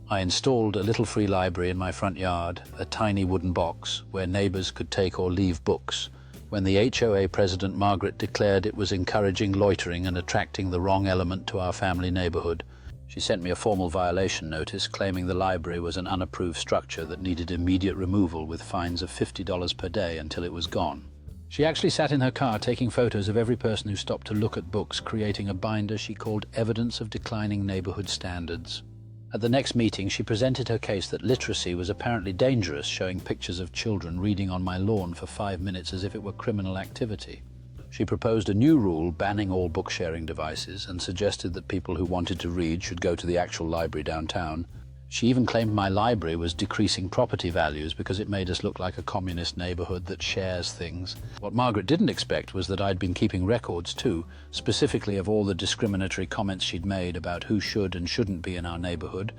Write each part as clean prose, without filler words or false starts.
I installed a little free library in my front yard, a tiny wooden box where neighbours could take or leave books, when the HOA President Margaret declared it was encouraging loitering and attracting the wrong element to our family neighbourhood. She sent me a formal violation notice claiming the library was an unapproved structure that needed immediate removal with fines of $50 per day until it was gone. She actually sat in her car taking photos of every person who stopped to look at books, creating a binder she called Evidence of Declining Neighbourhood Standards. At the next meeting, she presented her case that literacy was apparently dangerous, showing pictures of children reading on my lawn for 5 minutes as if it were criminal activity. She proposed a new rule banning all book-sharing devices and suggested that people who wanted to read should go to the actual library downtown. She even claimed my library was decreasing property values because it made us look like a communist neighbourhood that shares things. What Margaret didn't expect was that I'd been keeping records too, specifically of all the discriminatory comments she'd made about who should and shouldn't be in our neighbourhood.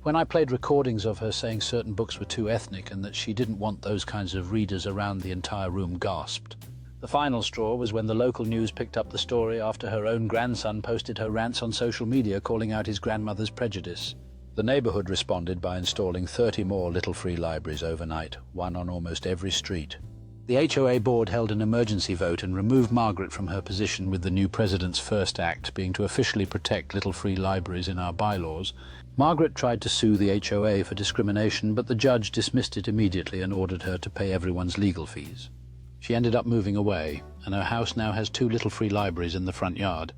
When I played recordings of her saying certain books were too ethnic and that she didn't want those kinds of readers around, the entire room gasped. The final straw was when the local news picked up the story after her own grandson posted her rants on social media calling out his grandmother's prejudice. The neighbourhood responded by installing 30 more little free libraries overnight, one on almost every street. The HOA board held an emergency vote and removed Margaret from her position, with the new president's first act being to officially protect little free libraries in our bylaws. Margaret tried to sue the HOA for discrimination, but the judge dismissed it immediately and ordered her to pay everyone's legal fees. She ended up moving away, and her house now has 2 little free libraries in the front yard.